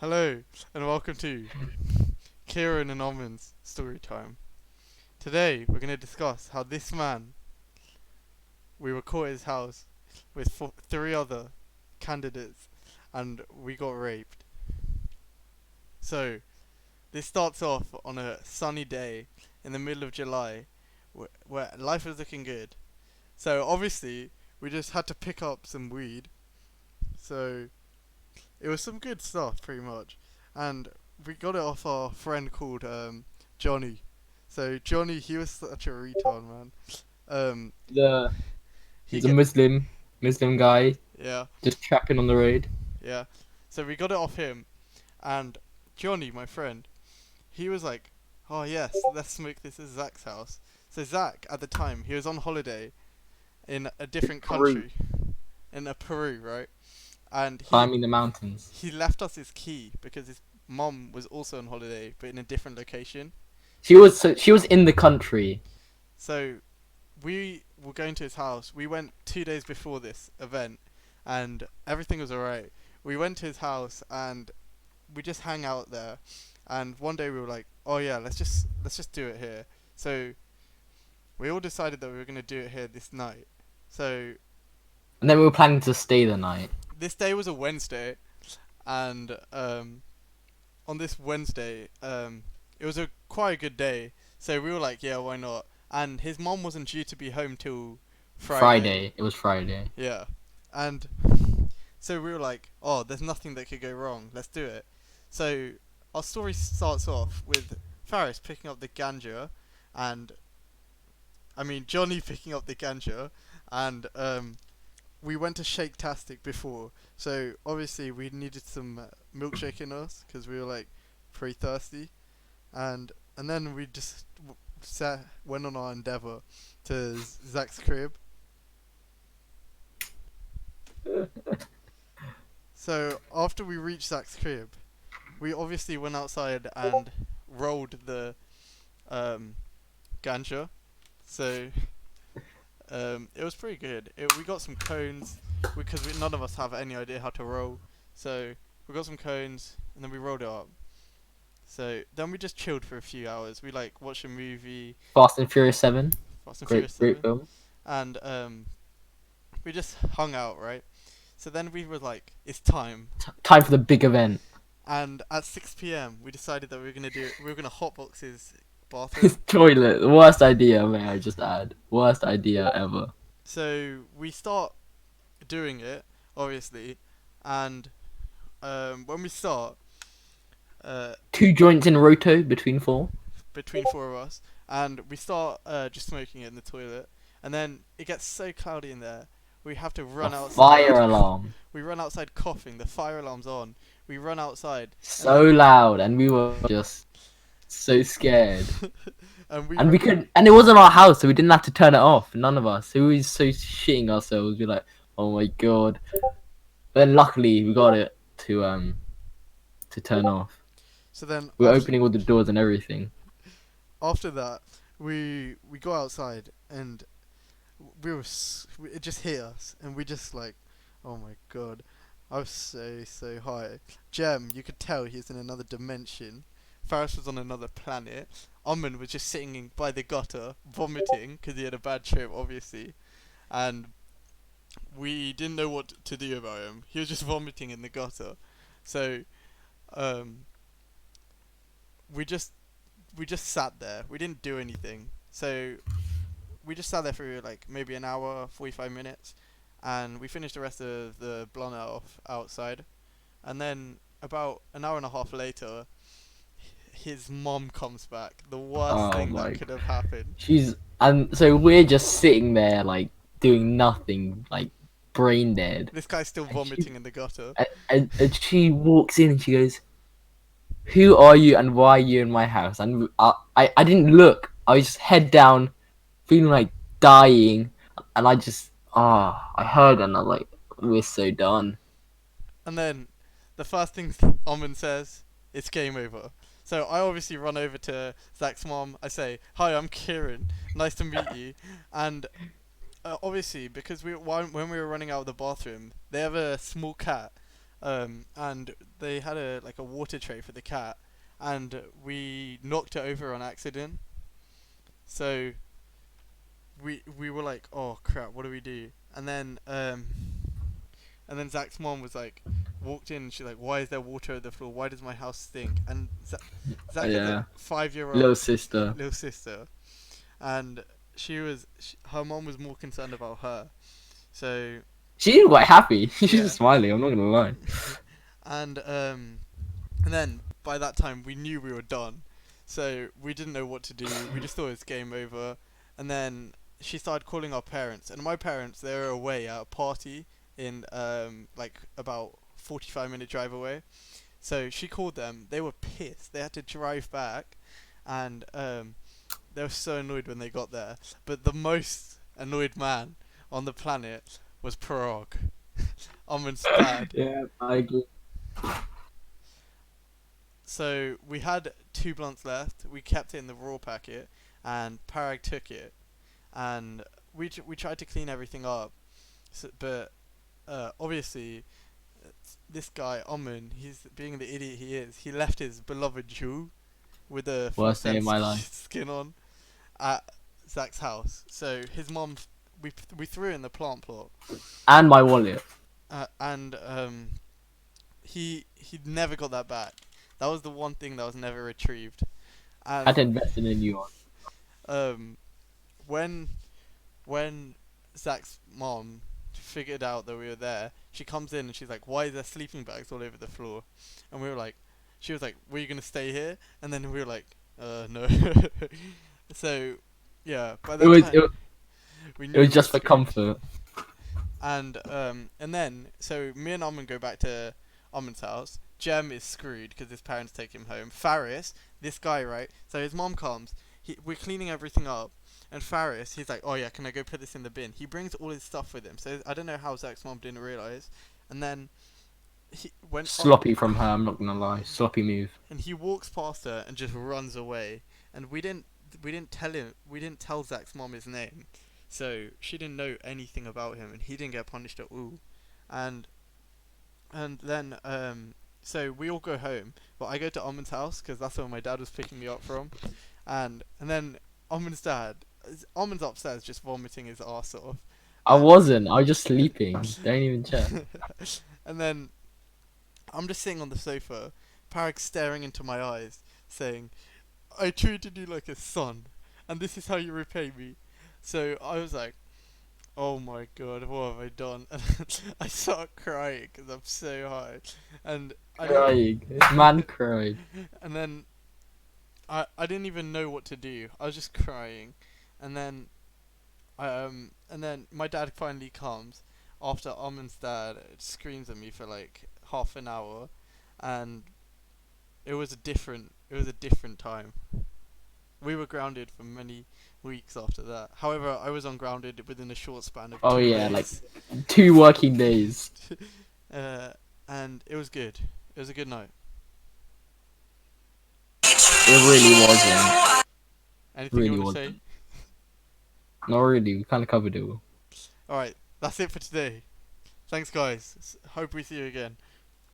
Hello, and welcome to Kieran and Aman's story time. Today, we're going to discuss how this man, we were caught at his house with three other candidates, and we got raped. So, this starts off on a sunny day in the middle of July, where life was looking good. So, obviously, we just had to pick up some weed. So, it was some good stuff, pretty much. And we got it off our friend called Johnny. So Johnny, he was such a retard, man. Um, The he He's a get Muslim guy, yeah, just trapping on the road. yeah. So we got it off him, and Johnny, my friend, he was like, "Oh yes, let's smoke this at Zach's house." So Zach, at the time, he was on holiday in a different Peru, country, in Peru, right? And climbing the mountains. he left us his key because his mom was also on holiday, but in a different location. She was in the country. So we were going to his house. We went 2 days before this event, and everything was alright. We went to his house and we just hang out there. And one day we were like, "Oh yeah, let's just do it here." So we all decided that we were gonna do it here this night. So And then we were planning to stay the night. this day was a Wednesday, and on this Wednesday, it was a quite a good day. So we were like, "Yeah, why not?" And his mom wasn't due to be home till Friday. Friday. It was Friday. Yeah. And so we were like, "Oh, there's nothing that could go wrong. Let's do it." So our story starts off with Faris picking up the ganja, and I mean Johnny picking up the ganja, and we went to Shake Tastic before. So obviously we needed some milkshake in us because we were like pretty thirsty, and then we just went on our endeavor to Zach's crib. So after we reached Zach's crib, we obviously went outside and rolled the um, ganja. So it was pretty good. We got some cones because none of us have any idea how to roll. So we got some cones and then we rolled it up. So then we just chilled for a few hours. We like watched a movie, Fast and Furious 7. Fast and Furious Great 7, film. and we just hung out, right? So then we were like, it's time. Time for the big event. And at 6 p.m., we decided that we were gonna hotbox his His bathroom. toilet. Worst idea, may I just add. Worst idea ever. So we start doing it, obviously, and when we start, uh, 2 joints in roto between four. between four of us, and we start just smoking it in the toilet, and then it gets so cloudy in there, we have to A run outside. fire alarm. We run outside coughing. The fire alarm's on. We run outside, and So loud, and we were just so scared. and we And we could, and it wasn't our house, so we didn't have to turn it off. None of us. So we were so shitting ourselves. We're like, oh my god. But then luckily we got it to turn off. so then We were opening all the doors and everything. after that, we go outside and it just hit us, and we just like, oh my god, I was so high. Jem, you could tell he's in another dimension. Faris was on another planet. Aman was just sitting by the gutter, vomiting because he had a bad trip, obviously, and we didn't know what to do about him. He was just vomiting in the gutter, so um, we just we just sat there. We didn't do anything. So we just sat there for like maybe an hour, 45 minutes, and we finished the rest of the blunt off outside. And then about an hour and a half later, his mom comes back. The worst Oh thing that my. could have happened. And so we're just sitting there like doing nothing, like brain dead. This guy's still And she vomiting in the gutter. and she walks in and she goes, "Who are you and why are you in my house?" And I didn't look. I was just head down, feeling like dying, and I heard and I was like, "We're so done." And then the first thing Omen says, it's game over. So I obviously run over to Zach's mom. I say, "Hi, I'm Kieran. Nice to meet you." And obviously, because when we were running out of the bathroom, they have a small cat. and they had a like a water tray for the cat, and we knocked it over on accident. So we were like, oh crap, what do we do? And then Zach's mom was like, walked in and she's like, why is there water on the floor? Why does my house stink? And Zach has a Yeah, 5 year little old sister. little sister, and her mom was more concerned about her. So She's quite happy. She's yeah, just smiling. I'm not gonna lie. and and then by that time we knew we were done, so we didn't know what to do. We just thought it was game over, and then she started calling our parents, and my parents, they were away at a party in like about 45-minute drive away. So she called them. They were pissed. They had to drive back, and they were so annoyed when they got there. But the most annoyed man on the planet was Parag, Aman's dad. Yeah, I agree. So we had two blunts left. We kept it in the raw packet, and Parag took it, and we tried to clean everything up. So, but obviously, this guy Aman, he's being the idiot he is. He left his beloved Jew with the full Worst day of sense my life. skin on at Zach's house. So his mom, we threw it in the plant plot, And my wallet. and he never got that back. That was the one thing that was never retrieved. Had And to invest in a new one. um, when when Zach's mom figured out that we were there, she comes in and she's like, "Why is there sleeping bags all over the floor?" And we were like, she was like, "Were you gonna stay here?" And then we were like, "No." So yeah, by It that was time it, we it knew was we were just for screwed. comfort. And then so me and Aman go back to Aman's house. Jem is screwed because his parents take him home. Faris, this guy, right? So his mom comes. We're cleaning everything up, and Faris, he's like, "Oh yeah, can I go put this in the bin?" He brings all his stuff with him. So I don't know how Zach's mom didn't realize. And then he when Sloppy from her. I'm not gonna lie. Sloppy move. and he walks past her and just runs away. And we didn't tell Zach's mom his name, so she didn't know anything about him, and he didn't get punished at all. And then so we all go home, but I go to Aman's house because that's where my dad was picking me up from. And then Aman's dad, Aman's upstairs just vomiting his ass off, I and wasn't. I was just sleeping. Don't even check. and then I'm just sitting on the sofa, Parag staring into my eyes, saying, "I treated you like a son, and this is how you repay me." So I was like, "Oh my god, what have I done?" And I start crying because I'm so high, and I didn't, Crying. Man cried. and then I didn't even know what to do. I was just crying, and then and then my dad finally comes after Aman's dad screams at me for like half an hour, and it was a different time. We were grounded for many weeks after that. However, I was ungrounded within a short span of Oh two yeah, like days. 2 working days. uh, and it was good. It was a good night. It really wasn't. Anything you Really want to say? wasn't. Not really. We kind of covered it all. Alright, that's it for today. Thanks, guys. Hope we see you again.